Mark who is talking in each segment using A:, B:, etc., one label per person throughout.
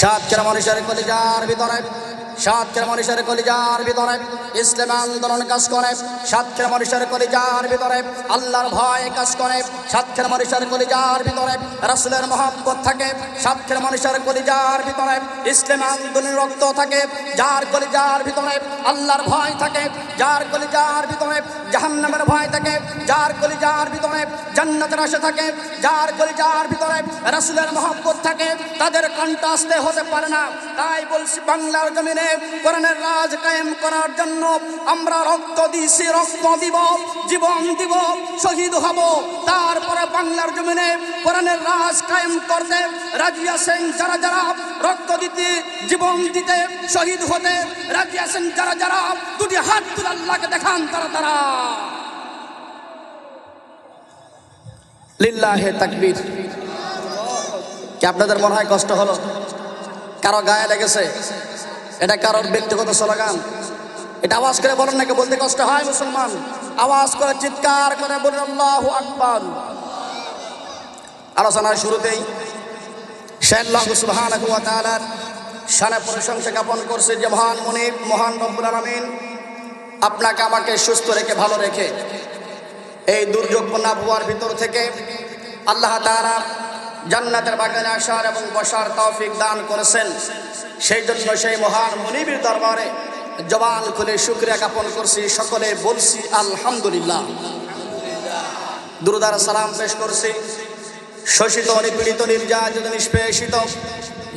A: সাতক্ষীরা মানুষের কলিজার ভিতরে, সাতক্ষীরা মানুষের কলিজার ভিতরে ইসলাম আন্দোলন কাজ করে, সাতক্ষীরা মানুষের কলিজার ভিতরে আল্লাহর ভয় কাজ করে, সাতক্ষীরা মানুষের কলিজার ভিতরে রাসূলের মহব্বত থাকে, সাতক্ষীরা মানুষের কলিজার ভিতরে ইসলাম আন্দোলনের রক্ত থাকে, যার কলিজার ভিতরে আল্লাহর ভয় থাকে, যার কলিজার ভিতরে জাহান্নামের ভয় থাকে, যার কলিজার ভিতরে জান্নাতের আশা থাকে, যার কলিজার ভিতরে রাসূলের মহব্বত থাকে, তাদের কণ্ঠ আস্তে হতে পারে না। তাই বলছি, বাংলার জমিনে কোরআনের রাজ কায়েম করার জন্য আমরা রক্ত দিয়েছি, রক্ত দিব, জীবন দিব, শহীদ হব। তারপরে বাংলার জমিনে কোরআনের রাজ কায়েম করতে রাজি আছেন যারা যারা, রক্ত দিতে, জীবন দিতে, শহীদ হতে রাজি আছেন যারা যারা, দুটি হাত তুলে আল্লাহকে দেখান তারা তারা। লিল্লাহে তাকবীর। কি আপনাদের মনে হয় কষ্ট হলো? কারো গায়ে লেগেছে? এটা কারোর ব্যক্তিগত স্লোগান? এটা আওয়াজ করে বলেন নাকি বলতে কষ্ট হয়? মুসলমান আওয়াজ করে চিৎকার করে বলেন আল্লাহু আকবার। আলোচনার শুরুতেই আল্লাহ সুবহানাহু ওয়া তাআলার শানে প্রশংসা জ্ঞাপন করছে যে মহান মুনিব, মহান রব্বুল আলামিন আপনাকে আমাকে সুস্থ রেখে, ভালো রেখে এই দুর্যোগপূর্ণ আবহাওয়ার ভিতর থেকে আল্লাহ তাআলা জান্নাতের বাগানে আসার এবং বসার তৌফিক দান করেছেন। সেই জন্য সেই মহান মুনিবের দরবারে জবান খুলে শুকরিয়া জ্ঞাপন করছি, সকলে বলছি আলহামদুলিল্লাহ। দুরূদ আর সালাম পেশ করছি শোষিত, নিপীড়িত, নির্যাতিত, নিষ্পেষিত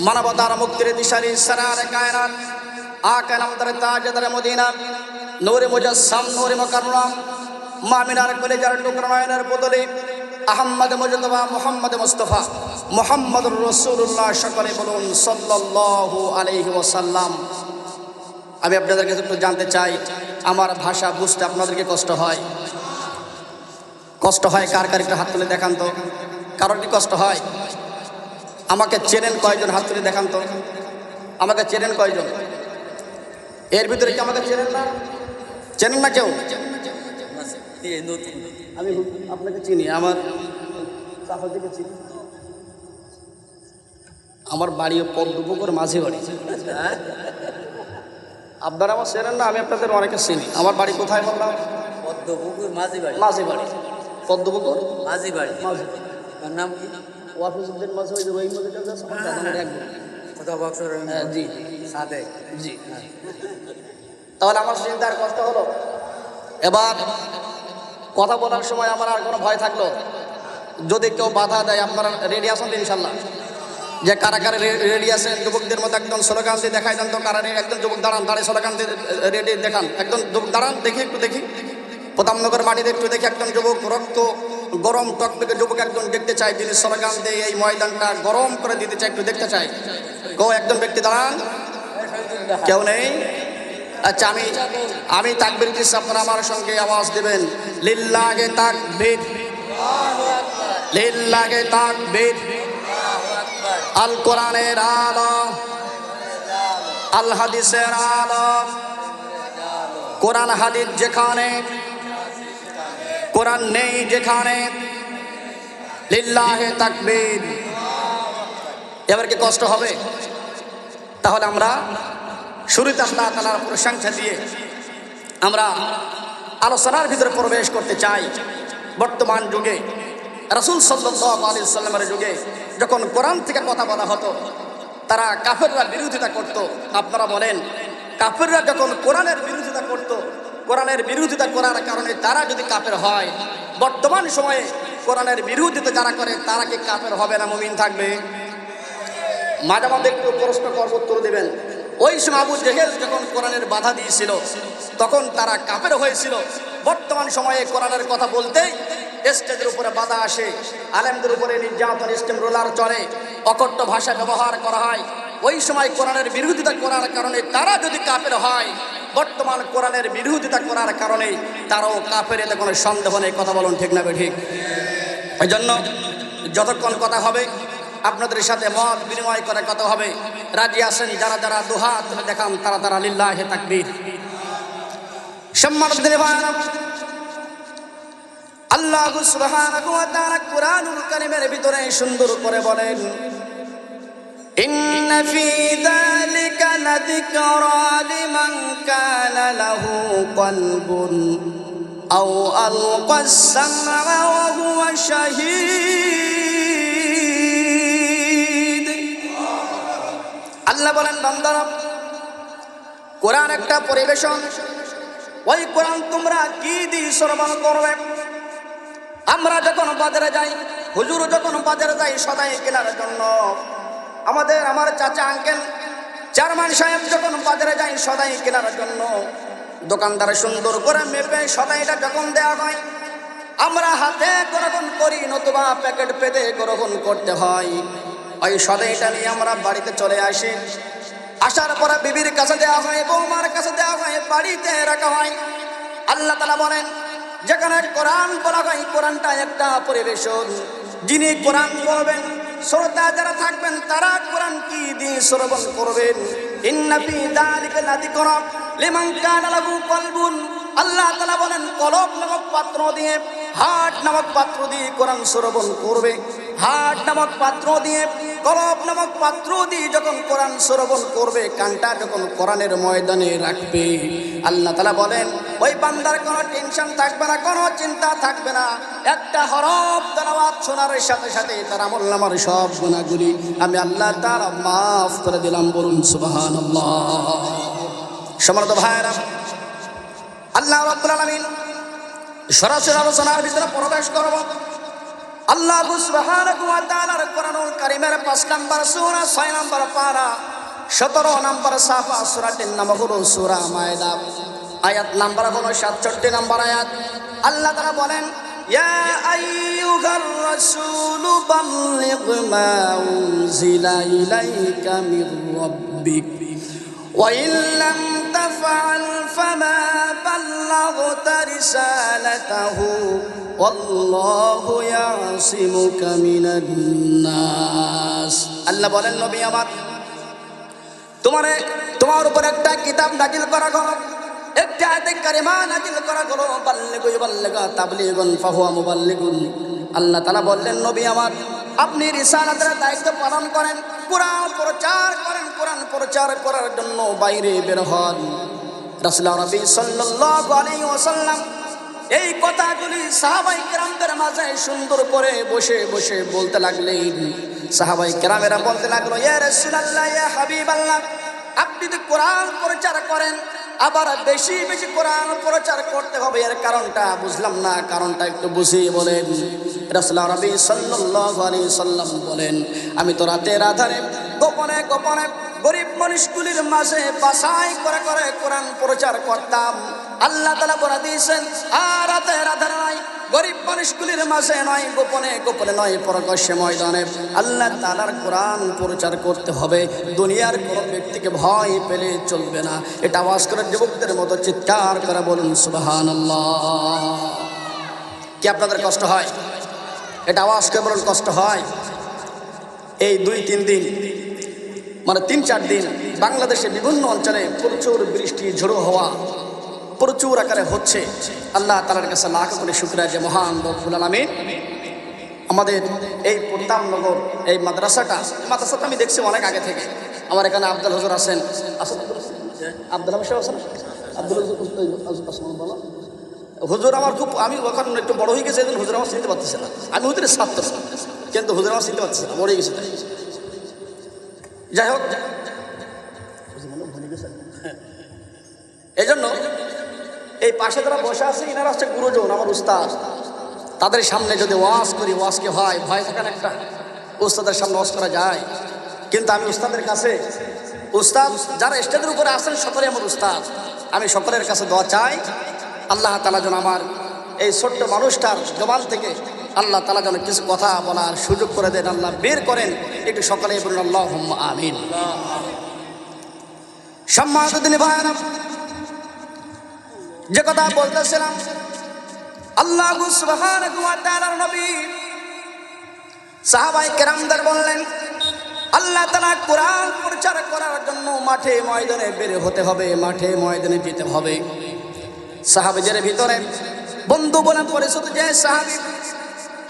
A: মানবতার মুক্তির দিশারি সরারে কায়নাত আকা নামদার তাজদার মদিনা নূরে মুজাসসাম, নূরে মুকাররম, মামিনার কলিজার টুকরা নয়নের বদলে আহমদ মুজতবা, মুহাম্মদ মুস্তাফা, মুহাম্মদুর রাসূলুল্লাহ। সকলে বলুন সাল্লাল্লাহু আলাইহি ওয়াসাল্লাম। আমি আপনাদের কাছে একটু জানতে চাই, আমার ভাষা বুঝতে আপনাদেরকে কষ্ট হয়? কষ্ট হয় কার কার? একটু হাত তুলে দেখান তো। কারোর কি কষ্ট হয়? আমাকে চেনেন কয়জন? হাত তুলে দেখান তো। আমাকে চেনেন কয়জন? এর ভিতরে কি আমাকে চেনেন না? চেনেন না কেউ? আমি আপনাকে চিনি, আমার চাচাকে চিনি, আমার বাড়িও পদ্মপুকুর মাঝে বাড়ি। আপনারা আমার চেনেন না, আমি আপনাদের অনেকে চিনি। আমার বাড়ি কোথায় বললাম?
B: পদ্মপুকুর মাঝি বাড়ি।
A: মাঝে বাড়ি, পদ্মপুকুর
B: মাঝি বাড়ি।
A: মাঝে।
B: তার নাম কি?
A: ওয়াফিজউদ্দিন মাঝে, ওই যে রহিম মসজিদের কাছে আমার দাদার এক বোন।
B: কোথাও বক্সর?
A: জি
B: সাথে।
A: জি। তাহলে আমার চিন্তার কষ্ট হলো। এবার কথা বলার সময় আমার আর কোনো ভয় থাকলো? যদি কেউ বাধা দেয়, আপনারা রেডি আছেন তো ইনশাল্লাহ? যে কারা কারা রেডি আছেন? যুবকদের মতো একদম স্লোগান দিয়ে দেখাই দেন তো। কারা একজন যুবক দাঁড়ান, দাঁড়িয়ে স্লোগান দিয়ে রেডি দেখান। একজন যুবক দাঁড়ান, দেখি একটু দেখি। প্রতাপনগর মাটিতে একটু দেখি একজন যুবক, রক্ত গরম টকটকে যুবক একজন দেখতে চাই, যিনি স্লোগান দিয়ে এই ময়দানটা গরম করে দিতে চাই, একটু দেখতে চাই। কেউ একজন ব্যক্তি দাঁড়ান। কেউ নেই? আচ্ছা, আমি তাকবীর দিচ্ছি, আপনারা আমার সঙ্গে আওয়াজ দেবেন। লিল্লাহে তাকবীর, লিল্লাহে তাকবীর। আল কোরআনের আলো, আল হাদিসের আলো। কোরআন হাদিস যেখানে, কোরআন নেই যেখানে, লিল্লাহে তাকবীর। এবার কি কষ্ট হবে? তাহলে আমরা শুরুতে আল্লাহ তাআলার প্রশংসা দিয়ে আমরা আলোচনার ভিতরে প্রবেশ করতে চাই। বর্তমান যুগে, রাসূল সাল্লাল্লাহু আলাইহি ওয়াসাল্লামের যুগে যখন কোরআন থেকে কথা বলা হতো, তারা কাফেররা বিরোধিতা করত। আপনারা বলেন, কাফেররা যখন কোরআনের বিরোধিতা করত, কোরআনের বিরোধিতা করার কারণে তারা যদি কাফের হয়, বর্তমান সময়ে কোরআনের বিরোধিতা যারা করে তারা কি কাফের হবে না মুমিন থাকবে? মাঝে মাঝে একটু প্রশ্ন করব, উত্তর দেবেন। ওই সময় আবু জেহেল যখন কোরআনের বাধা দিয়েছিল, তখন তারা কাফের হয়েছিল। বর্তমান সময়ে কোরআনের কথা বলতেই স্টেজের উপরে বাধা আসে, আলেমদের উপরে নির্যাতন, স্টেম রোলার চলে, অকট্য ভাষা ব্যবহার করা হয়। ওই সময় কোরআনের বিরোধিতা করার কারণে তারা যদি কাফের হয়, বর্তমান কোরআনের বিরোধিতা করার কারণে তারাও কাফের, এতে কোনো সন্দেহ নেই। কথা বলুন ঠিক না ঠিক? এই জন্য যতক্ষণ কথা হবে আপনাদের সাথে মত বিনিময় করে কথা হবে। রাজি আছেন যারা যারা? দুহাত দেখান তারা তারা। লিল্লাহে তাকবীর। সম্মানিত দিনবান, আল্লাহ সুবহানাহু ওয়া তাআলা কোরআনুল কারীমের ভিতরে সুন্দর করে বলেন, ইন্না ফি যালিকা লাযিকরা লিমান কানা লাহু কলবুন আও আলকাস সামআ ওয়া হুয়া শাহীদ। আল্লাহ বলেন, বান্দারা, কোরআন একটা পরিবেশন, ওই কোরআন তোমরা কি দিয়ে শ্রবণ করবে? আমরা যখন বাজারে যাই, হুজুর যখন বাজারে যাই সদাই কেনার জন্য, আমার চাচা আঙ্কেল চেয়ারম্যান সাহেব যখন বাজারে যাই সদাই কেনার জন্য, দোকানদার সুন্দর করে মেপে সদাইটা যখন দেওয়া হয়, আমরা হাতে গ্রহণ করি নতুবা প্যাকেট পেতে গ্রহণ করতে হয়। ওই সদাইটা নিয়ে আমরা বাড়িতে চলে আসি। আসার পরে বিবির কাছে দেওয়া হয়, বৌমার কাছে দেওয়া হয়, বাড়িতে রাখা হয়। আল্লাহ তাআলা বলেন, যেখানে কোরআন বলা হয়, কোরআনটা একটা পরিবেশন। যিনি কোরআন বলবেন, শ্রোতা যারা থাকবেন তারা কোরআন কি দিয়ে শ্রবণ করবেন। ইন্না ফি যালিকা লাযিকরা লিমান কানা লাহু কলবুন। আল্লাহ তাআলা বলেন, কলব নামক পাত্র দিয়ে, হার্ট নামক পাত্র দিয়ে কোরআন শ্রবণ করবে। হার্ট নামক পাত্র দিয়ে, কলব নামক পাত্র দিয়ে যখন কোরআন শ্রবণ করবে, কানটা যখন কোরআনের ময়দানে রাখবে, আল্লাহ তাআলা বলেন ওই বান্দার কোনো টেনশন থাকবে না, কোনো চিন্তা থাকবে না। একটা হরফ তেলাওয়াত শোনার সাথে সাথে তার আমলনামার সব গুনাহগুলি আমি আল্লাহ তাআলা মাফ করে দিলাম। বলুন সুবহানাল্লাহ। সম্মানিত ভাইরা, আল্লাহ রাব্বুল আলামিন সরাসরি আলোচনার ভিতরে প্রবেশ করব। আল্লাহ সুবহানাহু ওয়া তাআলার কোরআনুল কারীমের 5 নম্বর সূরা, 6 নম্বর পারা, 17 নম্বর সাফা, সূরাটির নাম হলো সূরা মায়েদা। আয়াত নাম্বার হলো 67 নম্বর আয়াত। আল্লাহ তাআলা বলেন, ইয়া আইয়ুহার রাসূলু বাল্লিগ মা উনজিলা ইলাইকা মির রাব্বিক ওয়া ইল্লাম তাফআল ফামা বাল্লাগতা রিসালাতাহু ওয়াল্লাহু ইয়াসিমুকা মিনান নাস। আল্লাহ বলেন, নবী আমার, তোমার উপর একটা কিতাব নাজিল করা হলো, একটা আয়াতে কারিমা নাজিল করা হলো, বাল্লিগু ইউবাল্লিগা তাবলীগুন ফাহুয়া মুবাল্লিগুন। আল্লাহ তাআলা বললেন, নবী আমার, আপনি রিসালাতের দায়িত্ব পালন করেন, কোরআন প্রচার করেন, কোরআন প্রচার করার জন্য বাইরে বের হন। রাসূলুল্লাহ নবী সাল্লাল্লাহু আলাইহি ওয়াসাল্লাম এই কথাগুলি সাহাবায়ে কেরামদের মাঝে সুন্দর করে বসে বসে বলতে লাগলেন। সাহাবায়ে কেরামেরা বলতে লাগলো, ইয়া রাসূলুল্লাহ, ইয়া হাবিবাল্লাহ, আপনি তো কোরআন প্রচার করেন, আবার বেশি বেশি কোরআন প্রচার করতে হবে, এর কারণটা বুঝলাম না, কারণটা একটু বুঝিয়ে বলেন। রাসূলুল্লাহ নবী সাল্লাল্লাহু আলাইহি সাল্লাম বলেন, আমি তো রাতের আধারে গোপনে গোপনে গরিব মানুষগুলির মাঝে বাছাই করে করে কোরআন প্রচার করতাম। আল্লাহ তাআলা বলে দিয়েছেন, আর রাতের আধারে নয়, গরিব মানুষগুলির মাঝে নয়, গোপনে গোপনে নয়, প্রকাশ্যে ময়দানে আল্লাহ তাআলার কোরআন প্রচার করতে হবে। দুনিয়ার কোনো ব্যক্তিকে ভয় পেলে চলবে না। এটা আওয়াজ করে যুবকদের মতো চিৎকার করে বলুন সুবহানাল্লাহ। কি আপনাদের কষ্ট হয়? এটা আওয়াজ করে বলুন, কষ্ট হয়? এই 2-3 দিন, মানে 3-4 দিন বাংলাদেশে বিভিন্ন অঞ্চলে প্রচুর বৃষ্টি, ঝোড়ো হওয়া প্রচুর আকারে হচ্ছে। আল্লাহ তাআলার কাছে লাখ কোটি শুকরিয়া যে মহান রব্বুল আলামিন আমাদের এই প্রতাপনগর এই মাদ্রাসাটা আমি দেখছি অনেক আগে থেকে। আমার এখানে আব্দুল হুজুর আছেন, আব্দুল হামিদ আছেন, আব্দুল হুজুর আমার খুব, আমি ওখানে একটু বড় হয়ে গেছে, হুজুর আমার চিনতে পারতেছে না। আমি হুজুরের ছাত্র, কিন্তু হুজুর আমার চিনতে পারতেছে না, মরে গেছে। যাই হোক, এই জন্য এই পাশে যারা বসে আছে এনারা হচ্ছে গুরুজন, আমার উস্তাদ। তাদের সামনে যদি ওয়াজ করি, ওয়াজ কি হয়? ভয় থাকেন একটা, উস্তাদের সামনে ওয়াজ করা যায়। কিন্তু আমি উস্তাদের কাছে, উস্তাদ যারা স্টেজের উপরে আসেন সকলে আমার উস্তাদ, আমি সকলের কাছে দোয়া চাই, আল্লাহ তাআলা যেন আমার এই ছোট্ট মানুষটার জবান থেকে আল্লাহ তাআলা যেন কিছু কথা বলার সুযোগ করে দেন, আল্লাহ বের করেন। একটু সকলেই বলুন আল্লাহুম্মা আমিন। সম্মানিত দিনী ভাইরা, যে কথা বলতেছিলাম, আল্লাহ সুবহানাহু ওয়া তাআলার নবী সাহাবায়ে কেরামদের বললেন, আল্লাহ তাআলা কোরআন প্রচার করার জন্য মাঠে ময়দানে বের হতে হবে, মাঠে ময়দানে যেতে হবে। সাহাবীদের ভিতরে বন্ধু বলে পরিচিত যে সাহাবী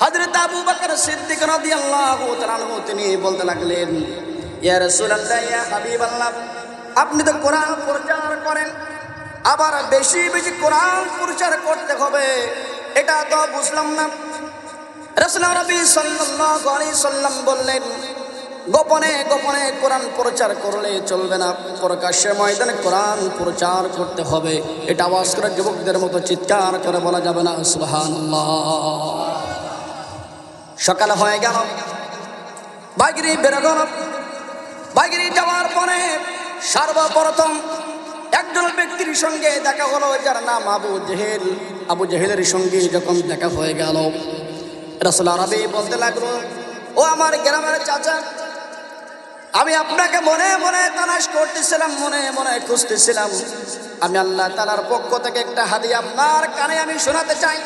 A: হযরত আবু বকর সিদ্দিক রাদিয়াল্লাহু তাআলা আনহু, তিনি বলতে লাগলেন, ইয়া রাসূলুল্লাহ, ইয়া হাবিবাল্লাহ, আপনি তো কোরআন প্রচার করেন, আবার বেশি বেশি কোরআন প্রচার করতে হবে, এটা তো বুঝলাম না। রাসূল নবী সাল্লাল্লাহু আলাইহি সাল্লাম বললেন, গোপনে গোপনে কোরআন প্রচার করলে চলবে না, প্রকাশ্যে ময়দানে কোরআন প্রচার করতে হবে। এটা আওয়াজ করে যুবকদের মতো চিৎকার করে বলা যাবে না সুবহানাল্লাহ। সকাল হয়ে গেল, বাইরে বের গেল। বাইরে যাওয়ার পরে সর্বপ্রথম একজন ব্যক্তির সঙ্গে দেখা হলো, যার নাম আবু জেহেল। আবু জেহেলের সঙ্গে যখন দেখা হয়ে গেল, রাসূল আরবি বলতে লাগলো, ও আমার গ্রামের চাচা, আমি আপনাকে মনে মনে তালাশ করতেছিলাম, মনে মনে খুঁজতেছিলাম। আমি আল্লাহ তাআলার পক্ষ থেকে একটা হাদিয়া আপনার কানে আমি শোনাতে চাই।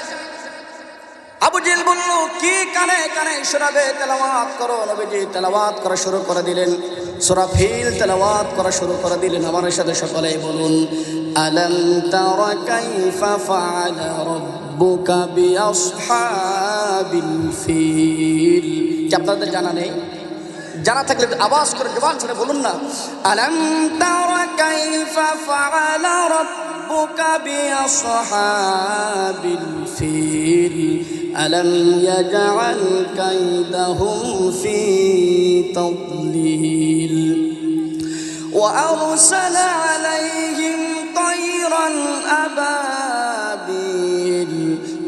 A: আবু জেহেল বলল, কি কানে কানে শোনাবে? তেলাওয়াত করো। নবীজি তেলাওয়াত করা শুরু করে দিলেন, সূরা ফিল তেলাওয়াত করা শুরু করে দিলেন। আমার সাথে সকলেই বলুন, আলাম তারা কাইফা ফাআলা রাব্বুকা বিআসহাবিল ফিল। কি আপনাদের জানা নেই? জানা থাকলে আওয়াজ করে জবান ছেড়ে বলুন না, আলাম তারা কাইফা ফাআলা রাব্বুকা বিআসহাবিল ফিল আলাম ইয়াজআল কাইদাহুম ফি তাদলিল ওয়া আরসালা আলাইহিম তায়রান আবাবিল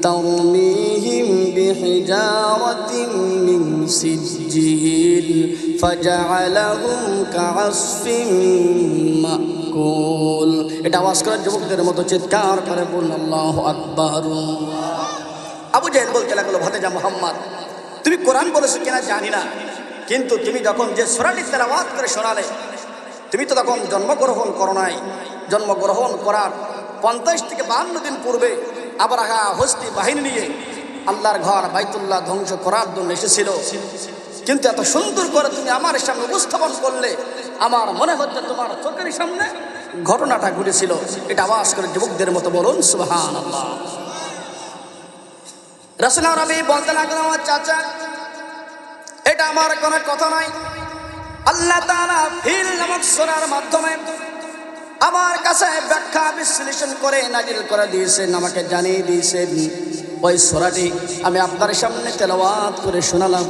A: তারমিহিম বিহিজারাতিন মিন সিজ্জিল ফাজআলাহুম কাআসফিন মাকুল। এটা আওয়াজ করে যুবকদের মতো চিৎকার করে বলুন আল্লাহু আকবার। আবু জেহেল বলতে লাগলো, ভাতিজা মুহাম্মদ, তুমি কোরআন বলেছো কিনা জানি না, কিন্তু তুমি যখন যে সূরাটি তেলাওয়াত করে শোনালে, তুমি তো তখন জন্মগ্রহণ করো নাই। জন্মগ্রহণ করার 50 থেকে 52 দিন পূর্বে আবরাহা হস্তি বাহিনী নিয়ে আল্লাহর ঘর বাইতুল্লাহ ধ্বংস করার জন্য এসেছিল, কিন্তু এত সুন্দর করে তুমি আমার সামনে উপস্থাপন করলে, আমার মনে হচ্ছে তোমার চোখের সামনে ঘটনাটা ঘটেছিল। এটা আওয়াজ করে যুবকদের মতো বলুন সুবহানাল্লাহ। রাসূল নবী বলতে লাগলেন, আমার চাচা, এটা আমার কোনো কথা নয়। আল্লাহ তাআলা ফিল নামক সূরার মাধ্যমে আমার কাছে ব্যাখ্যা বিশ্লেষণ করে নাজিল করে দিয়েছেন, আমাকে জানিয়ে দিয়েছেন। ওই সূরাটি আমি আপনার সামনে তেলাওয়াত করে শোনালাম।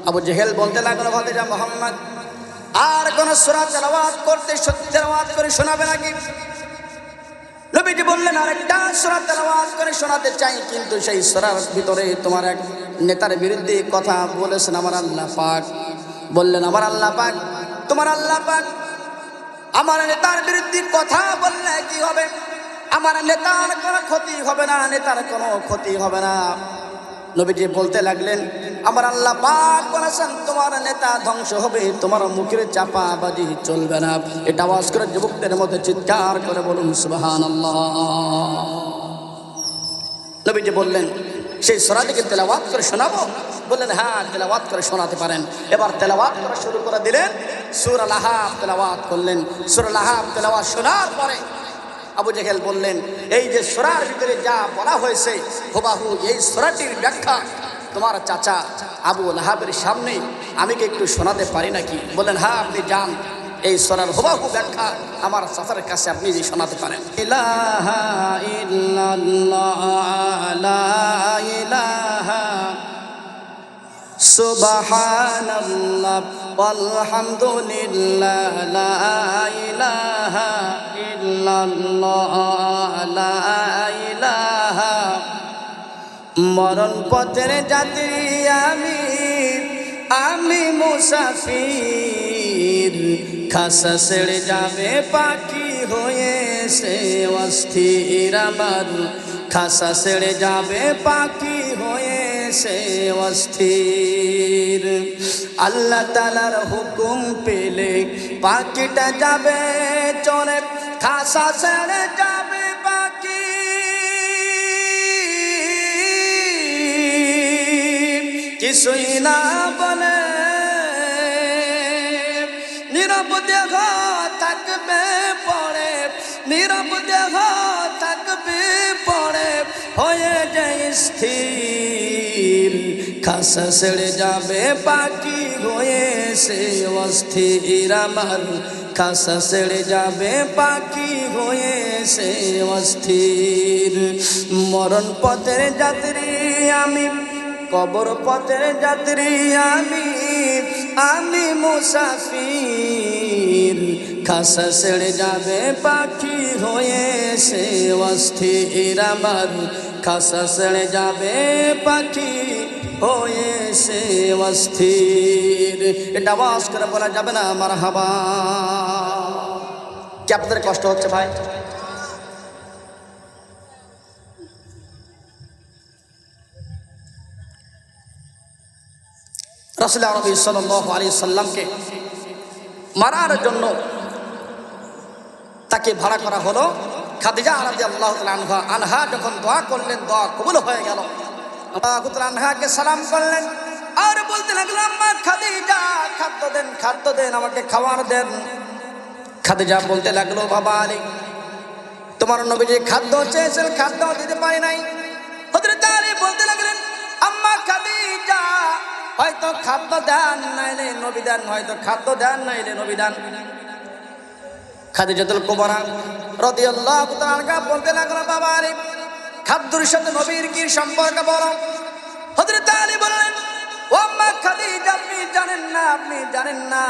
A: আবু জেহেল বলতে লাগলো, ভাতিজা মুহাম্মদ, আর কোন সূরা তেলাওয়াত করে শোনাবে নাকি? নবীজি বললেন, আরেকটা সূরা তেলাওয়াত করে শোনাতে চাই, কিন্তু সেই সূরার ভিতরে তোমার এক নেতার বিরুদ্ধে কথা বলেছেন আমার আল্লাহ পাক। বললেন, আমার আল্লাহ পাক, তোমার আল্লাহ পাক আমার নেতার বিরুদ্ধে কথা বললে কি হবে? আমার নেতার কোনো ক্ষতি হবে না, নেতার কোনো ক্ষতি হবে না। নবীজি বলতে লাগলেন, আমার আল্লাহ পাক বলেছেন তোমার নেতা ধ্বংস হবে, তোমার মুখের চাপাবাজি চলবে না। এটা আওয়াজ করে যুবকদের মধ্যে চিৎকার করে বলুন সুবহানাল্লাহ। নবীজি বললেন, সেই সূরাটিকে তেলাওয়াত করে শোনাবো? বললেন, হ্যাঁ, তেলাওয়াত করে শোনাতে পারেন। এবার তেলাওয়াত করা শুরু করে দিলেন, সূরা লাহাব তেলাওয়াত করলেন। সূরা লাহাব তেলাওয়াত শোনার পরে আবু জেহেল বললেন, এই যে সূরার ভিতরে যা বলা হয়েছে হুবাহু এই সূরাটির ব্যাখ্যা তোমার চাচা আবু লাহাবের সামনে আমি কি একটু শোনাতে পারি নাকি? বললেন, হ্যাঁ, আপনি যান, এই সূরার হুবাহু ব্যাখ্যা আমার চাচার কাছে আপনি যে শোনাতে পারেন। ইলাহা ইল্লাল্লাহ লা ইলাহা সুবহানাল্লাহ ওয়ালহামদুলিল্লাহ লা ইলাহা ইল্লাল্লাহ লা ইলাহা। মরণ পথের যাত্রী আমি মুসাফির, খাসা ছেড়ে যাবে পাখি হয়েছে অস্থির আমার, খাসা ছেড়ে যাবে পাখি হয়েছে অস্থির। আল্লাহ তাআলার হুকুম পেলে পাখিটা যাবে চলে, খাসা ছেড়ে যাবে পাখি। কিছুই না বলে নীরব দেহ থাকবে পড়ে, নীরব দেহ থাকবে পড়ে, হয়ে যায় স্থির, খাসা ছেড়ে যাবে পাখি হয়ে সে অস্থির আমার খাসা ছেড়ে যাবে পাখি হয়ে সে অস্থির মরণ পথের যাত্রী আমি কবর পথের যাত্রী আমি মুসাফির খাসা ছেড়ে যাবে পাখি হয়ে সে অস্থির আমার খাসা ছেড়ে যাবে পাখি হয়ে সে অস্থির এটা আওয়াজ করে বলা যাবে না মারহাবা কি আপনাদের কষ্ট হচ্ছে ভাই রাসূল আরবি সাল্লাল্লাহু আলাইহি সাল্লামকে মারার জন্য তাকে ভাড়া করা হলো খাদিজা রাদিয়াল্লাহু তাআলা আনহা যখন দোয়া করলেন দোয়া কবুল হয়ে গেল আবু আনহাকে সালাম করলেন আর বলতে লাগলেন আম্মা খাদিজা খাদ্য দেন আমাকে খাবার দেন খাদিজা বলতে লাগলো বাবা আলী তোমার নবীজি খাদ্য চেয়েছেন খাদ্য দিতে পারি নাই হযরত আলী বলতে লাগলেন আম্মা খাদিজা হয়তো খাদ্য দেন নাইলে নবী দেন হয়তো খাদ্য দেন নাইলে নবী দেন খাদিজাতুল কুবরা রাদিয়াল্লাহু তাআলা বলতে লাগলো বাবা আলী খাদ্যের সাথে নবীর কি সম্পর্ক বলো হযরত আলী বললেন ও আম্মা খাদিজা আপনি জানেন না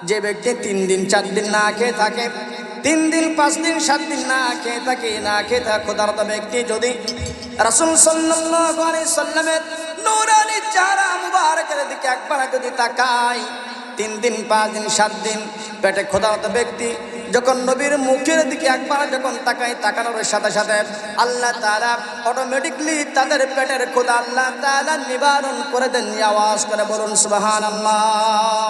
A: যে ব্যক্তি 3 দিন 4 দিন না খেয়ে থাকে 3 দিন 5 দিন 7 দিন না খেয়ে থাকে ক্ষুধার্ত ব্যক্তি যদি রাসূল সাল্লাল্লাহু আলাইহি সাল্লামের নূরানি চেহারা মুবারকের দিকে একবার যদি তাকায় 3 দিন 5 দিন 7 দিন পেটে ক্ষুধার্ত ব্যক্তি যখন নবীর মুখের দিকে একবার যখন তাকানোর সাথে সাথে আল্লাহ তাআলা অটোমেটিকলি তাদের পেটের ক্ষুধা আল্লাহ তাআলা নিবারণ করে দেন আওয়াজ করে বলুন সুবহানাল্লাহ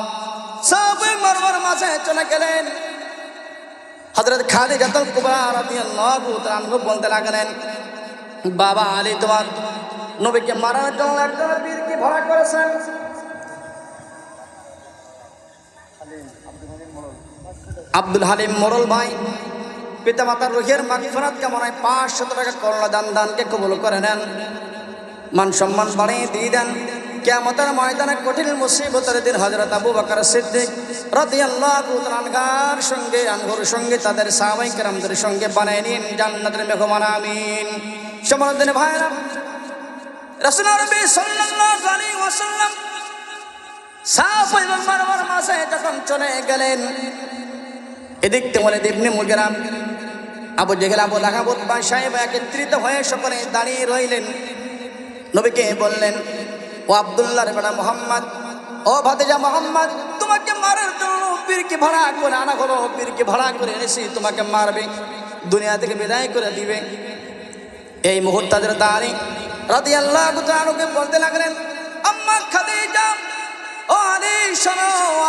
A: সাহাবায়ে মারওয়ার মাঝে চলে গেলেন হযরত খাদিজাতুল কুবরা রাদিয়াল্লাহু তাআলা বলতে লাগলেন বাবা আলী তোমার নবীকে মারার জন্য একজন বীরকে ভাড়া করেছেন আব্দুল হালিম মোড়ল ভাই পিতামাতার রুহের মাগফিরাত কামনায় 500 টাকা করোনা দানকে কবুল করে নেন মান সম্মান বাড়িয়ে দিয়ে দেন কিয়ামতের ময়দানে কঠিন মুসিবতের দিন হযরত আবু বকর সিদ্দিক রাদিয়াল্লাহু তাআলা আনহুর সঙ্গে তাদের সাহাবায়ে কেরামদের সঙ্গে বানিয়ে নিন জান্নাতের মেহমান আমিন সম্মানিত ভাইরা রাসূল আরবি সাল্লাল্লাহু আলাইহি ওয়াসাল্লাম সাহাবায়ে মারওয়ার মাঝে যখন চলে গেলেন এদিক থেকে ইবনে মুগিরা আবু জেহেল আবু লাহাব উতবা সাহেবা একত্রিত হয়ে সকলে দাঁড়িয়ে রইলেন নবীকে বললেন ও আব্দুল্লাহর বেটা মুহাম্মদ ও ভাতিজা মুহাম্মদ তোমাকে মারার জন্য বীরকে ভাড়া করে আনা হলো বীরকে ভাড়া করে এনেছি তোমাকে মারবে দুনিয়া থেকে বিদায় করে দিবে এই মুহূর্তে হযরত আলী রাদিয়াল্লাহু তাআলা বলতে লাগলেন আম্মা খাদিজা ও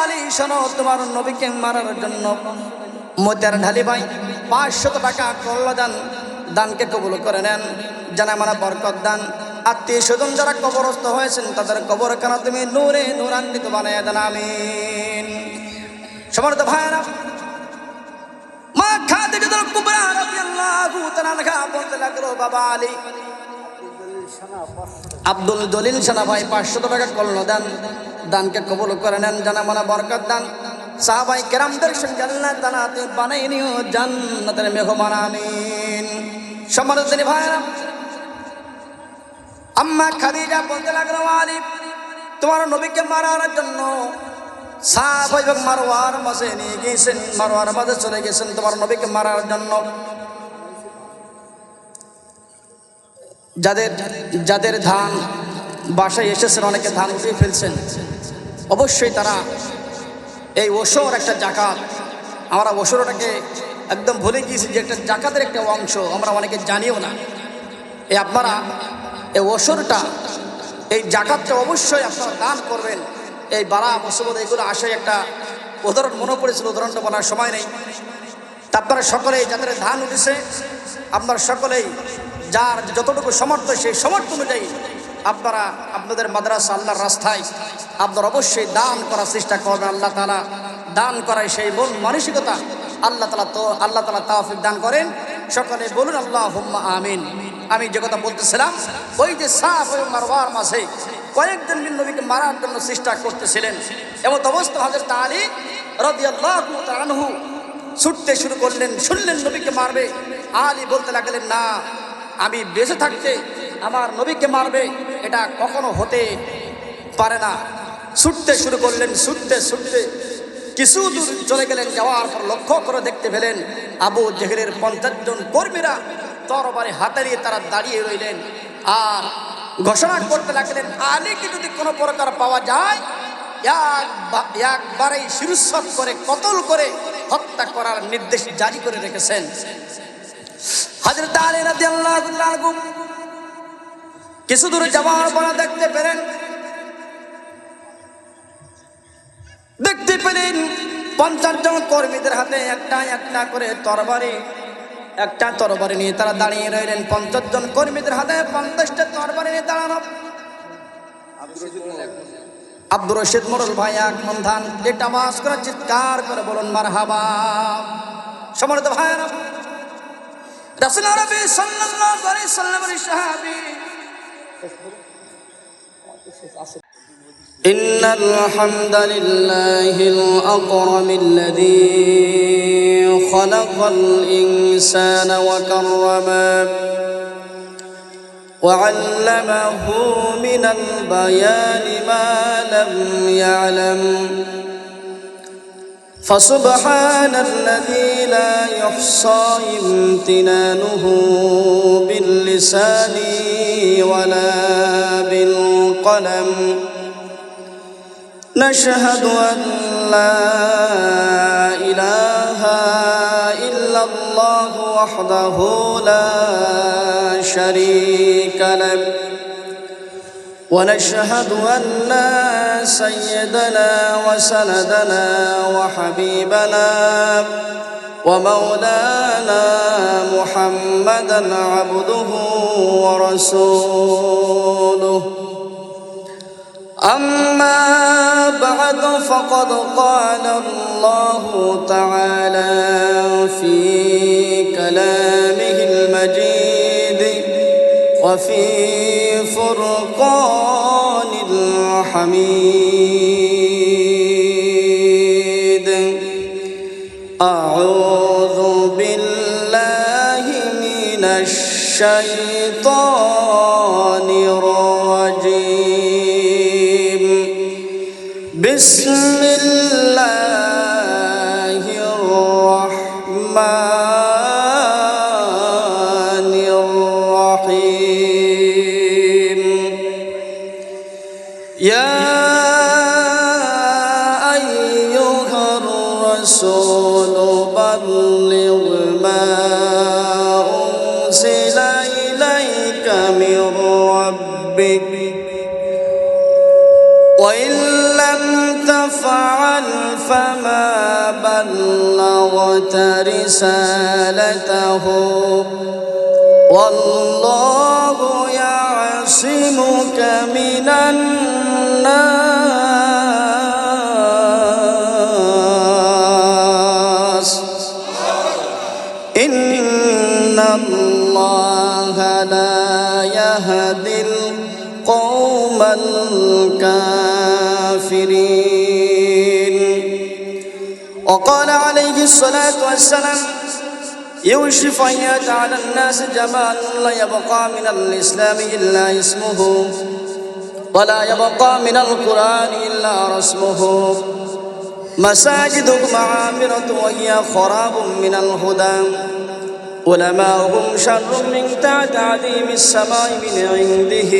A: আলী শোনো তোমার নবীকে মারার জন্য মোতার ঢালি ভাই 500 টাকা করলা দানকে কবুল করে নেন জানামানা বরকত দান আত্মীয় স্বজন যারা কবরস্থ হয়েছেন তাদের কবরখানা তুমি নূরে নূরান্বিত বানায় দেন আমিন সম্মানিত ভাইরা মা খাদিজাতুল কুবরা রাদিয়াল্লাহু তাআলা বলতে লাগলো বাবা আলী আব্দুল জলিল সানা ভাই 500 টাকা করলা দানকে কবুল করে নেন জানামানা বরকত দান সাহাবায়ে কেরামদের সঙ্গে আল্লাহ তাআলা বানাই নিও জান্নাতের মেহমান আমিন সম্মানিত ভাইরা আম্মা খাদিজা বলতে লাগলো আলী তোমার নবীকে মারার জন্য সাহাবায়ে এবং মারওয়ার মাঝে নিয়ে গিয়েছেন মারওয়ার মাঝে চলে গেছেন তোমার নবীকে মারার জন্য যাদের ধান বাসায় এসেছেন অনেকে ধান উঠিয়ে ফেলছেন অবশ্যই তারা এই ওশর একটা জাকাত আমরা ওশরটাকে একদম ভুলে গিয়েছি যে একটা জাকাতের একটা অংশ আমরা অনেকে জানিও না আপনারা এই ওশরটা এই জাকাতটা অবশ্যই আপনারা দান করবেন এই বারা মুসিবত এগুলো আসে একটা উদাহরণ মনে পড়েছিল উদাহরণটা বলার সময় নেই তা আপনারা সকলেই যাদের ধান উঠেছে আপনারা সকলেই যার যতটুকু সামর্থ্য সেই সামর্থ্য অনুযায়ী আপনারা আপনাদের মাদ্রাসা আল্লাহর রাস্তায় আপনারা অবশ্যই দান করার চেষ্টা করবেন আল্লাহ তাআলা দান করায় সেই মন মানসিকতা আল্লাহ তাআলা তৌফিক দান করেন সকলে বলুন আল্লাহুম্মা আমিন আমি যে কথা বলতেছিলাম ওই যে সাফ এবং মারওয়ার মাঝে কয়েকজন মিল নবীকে মারার জন্য চেষ্টা করতেছিলেন। এমন অবস্থা হযরত আলী রাদিয়াল্লাহু তাআলা আনহু ছুটতে শুরু করলেন। শুনলেন নবীকে মারবে, আলী বলতে লাগলেন, না, আমি বেঁচে থাকতে আমার নবীকে মারবে এটা কখনো হতে পারে না। ছুটতে শুরু করলেন। ছুটতে ছুটতে কিছু দূর চলে গেলেন। যাওয়ার পর লক্ষ্য করে দেখতে পেলেন আবু জেহেলের 50 জন কর্মীরা তরবারি হাতে নিয়ে তারা দাঁড়িয়ে রইলেন আর ঘোষণা করতে লাগলেন, আলীকে যদি কোনো প্রকার পাওয়া যায় একবারেই শিরশ্ছেদ করে কতল করে হত্যা করার নির্দেশ জারি করে রেখেছেন। হযরত আলী রাদিয়াল্লাহু তাআলা আনহু কিছু দূর যাওয়ার পর দেখতে পেলেন 50 জন কর্মীদের হাতে একটা একটা করে তরবারি, একটা তরবারি নিয়ে তারা দাঁড়িয়ে রইলেন। 50 জন কর্মীদের হাতে 50টা তরবারি নিয়ে দাঁড়ানো। আব্দুর রশিদ মোড়ল ভাই এক মন্ধান একটা আওয়াজ করে চিৎকার করে বলুন মারহাবা। সম্মানিত ভাইরা, রাসূল আরবি সাল্লাল্লাহু আলাইহি ওয়াসাল্লামের সাহাবী إن الحمد لله الأكرم الذي خلق الإنسان وكرمه وعلمه من البيان ما لم يعلم فسبحان الذي لا يحصى امتنانه باللسان ولا بالقلم نشهد أن لا إله إلا الله وحده لا شريك له ونشهد أن سيدنا وسندنا وحبيبنا ومولانا محمدا عبده ورسوله أما بعد فقد قال الله تعالى في كلامه المجيد وفي فرقان الحميد أعوذ بالله من الشيطان الرجيم بسم الله الرحمن الرحيم يا أيها الرسول بلغ ما أنزل إليك من ربك وإن لم تفعل فما بلغت رسالته والله يعصمك من الناس إن الله لا يهدي القوم الكافرين وقال عليه الصلاة والسلام يوشف أن يأتي على الناس زمان لا يبقى من الإسلام إلا اسمه ولا يبقى من القرآن إلا رسمه مساجدهم عامرة وهي خراب من الهدى علماؤهم شر من تحت عظيم السماء من عنده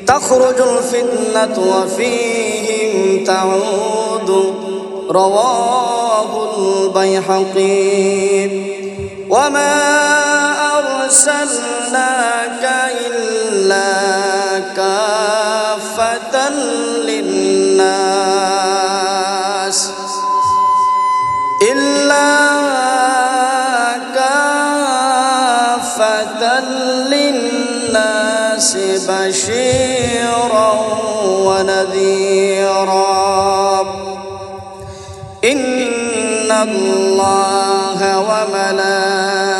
A: تخرج الفتنة وفيهم تعود رواه البيهقي وما أرسلناك إلا كافة للناس إلا كافة للناس بشيرا ونذيرا إن الله وملائكته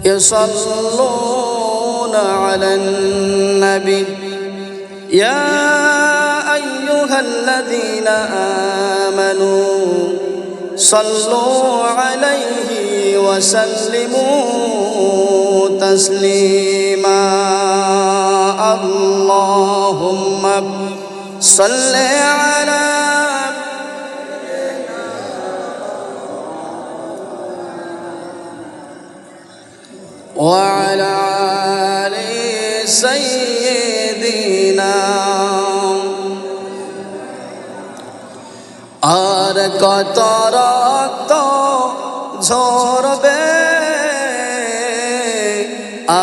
A: يصلون على النبي يا أيها الذين آمنوا صلوا عليه وسلموا تسليما اللهم صل على وعلى آل سيدنا আর কত রক্ত ঝরবে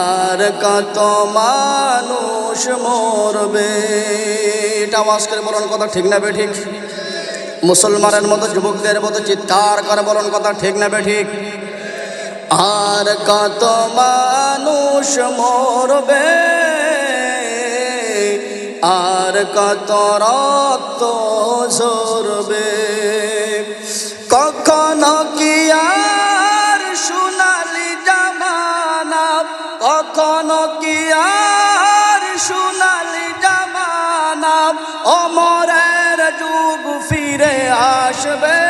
A: আর কত মানুষ মরবে এটা আওয়াজ করে বলুন কথা ঠিক না বেঠিক মুসলমানের মতো যুবকদের মতো চিৎকার করে বলুন কথা ঠিক না বেঠিক আর কত মানুষ মরবে আর কত রক্ত ঝরবে কখনো কি আর সোনালি জামানা কখনো কি আর সোনালি জামানা ওমরের যুগ ফিরে আসবে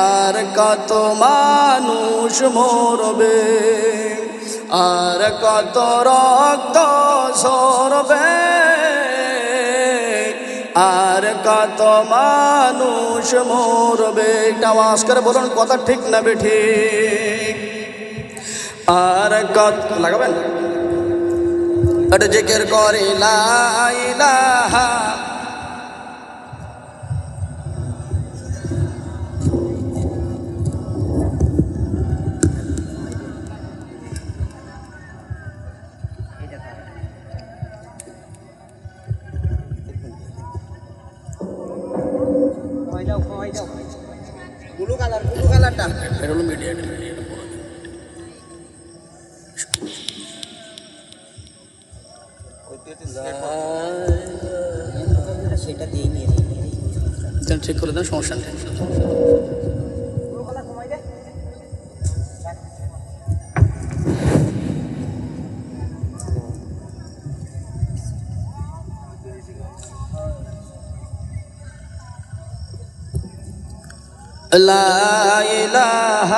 A: আর কত মানুষ মরবে আর কত রক্ত ঝরবে আর কত মানুষ মরবে এটা আওয়াজ করে বলুন কথা ঠিক না বেঠিক আর কত লাগাবেন এটা জিকির করে লা ইলাহা
B: ব্লু কালারটা
A: এটা হলো মিডিয়া
B: সেটা দিয়ে নিয়ে
A: ঠিক করে দেন সমস্যা নেই لا إله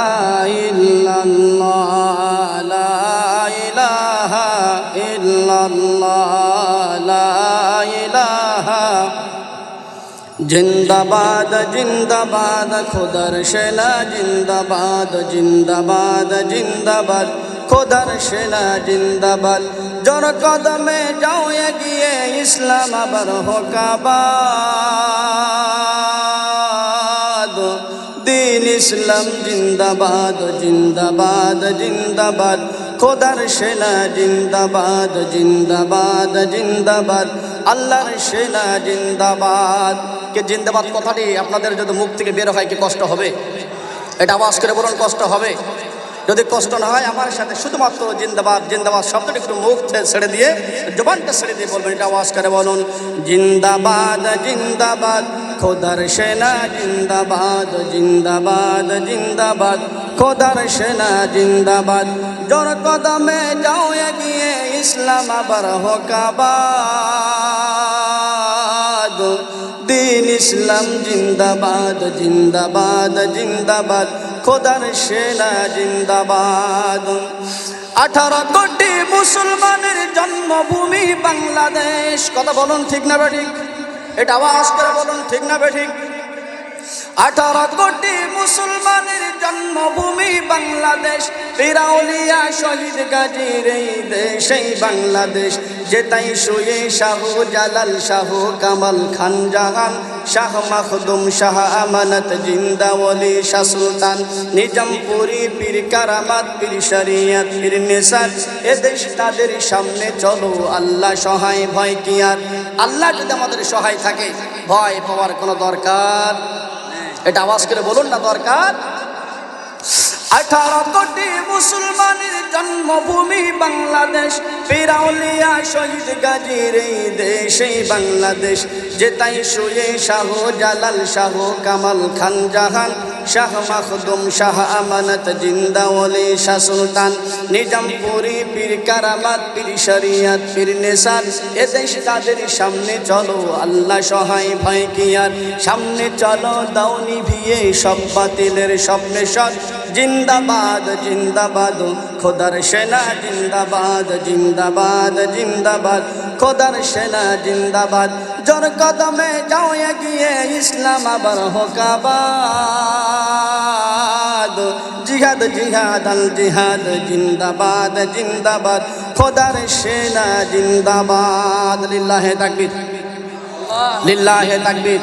A: إلا الله لا إله إلا الله لا إله जिंदाबाद जिंदाबाद खुदर सेना जिंदाबाद जिंदाबाद जिंदाबाद खुदर सेना जिंदाबाद जोर कदमे जाओ एगिए इस्लाम आबार होक आबाद दीन इस्लाम जिंदाबाद जिंदाबाद जिंदाबाद खुदार सेना जिंदाबाद जिंदाबाद जिंदाबाद আল্লাহর সেনা জিন্দাবাদ কে জিন্দাবাদ কথাটি আপনাদের যদি মুখ থেকে বের হয় কি কষ্ট হবে এটা আওয়াজ করে বলুন কষ্ট হবে যদি কষ্ট না হয় আমার সাথে শুধুমাত্র জিন্দাবাদ জিন্দাবাদ শব্দটি একটু মুখ ছেড়ে দিয়ে জবানটা ছেড়ে দিয়ে বলবেন এটা আওয়াজ করে বলুন জিন্দাবাদ জিন্দাবাদ খোদার সেনা জিন্দাবাদ জিন্দাবাদ জিন্দাবাদ খোদার সেনা জিন্দাবাদ জোর কদমে যাও এগিয়ে ইসলাম আবার হোক আবাদ দীন ইসলাম জিন্দাবাদ জিন্দাবাদ জিন্দাবাদ খোদার সেনা জিন্দাবাদ 18 কোটি মুসলমানের জন্মভূমি বাংলাদেশ কথা বলুন ঠিক না বেঠিক এটা আওয়াজ করে বলুন ঠিক না বেঠিক 18 কোটি মুসলমানের জন্মভূমি বাংলাদেশ পীরাউলিয়া শহীদ গাজীর এই দেশ এই বাংলাদেশ যেতাই শুয়ে শাহ জালাল শাহ কামাল খান জাহান শাহ মখদুম শাহ আমানত জিন্দা ওলি শাহ সুলতান নিজামপুরি পীর কারামাত পীর শরিয়ত পীর নিসার এ দেশ তাদের সামনে চলো আল্লাহ সহায় ভয় কি আর আল্লাহ যদি আমাদের সহায় থাকে ভয় পাওয়ার কোনো দরকার এটা আওয়াজ করে বলুন না দরকার 18 কোটি মুসলমানের জন্মভূমি বাংলাদেশ, পীর আউলিয়া শহীদ গাজীর এই দেশে বাংলাদেশ। যেতাই শুয়ে শাহ জালাল, শাহ কামাল খান জাহান, শাহ মাখদুম, শাহ আমানত, জিন্দা ওলি শাহ সুলতান, নিজামপুরি, পীর কারামাত, পীর শরিয়ত, পীর নেসার। এদেশ তাদের সামনে চলো, আল্লাহ সহায় ভয় কি আর। সামনে চলো, দাও নিভিয়ে সব বাতিলের স্বপ্নে সৎ। জিন্দাবাদ জিন্দাবাদ খোদার সেনা, জিন্দাবাদ জিন্দাবাদ জিন্দাবাদ খোদার সেনা, জিন্দাবাদ। জোর কদমে যাও এগিয়ে, ইসলাম আবার হোক আবাদ। জিহাদ জিহাদ আল জিহাদ, জিন্দাবাদ জিন্দাবাদ খোদার সেনা, জিন্দাবাদ। লিল্লাহে তাকবীর, লিল্লাহে তাকবীর।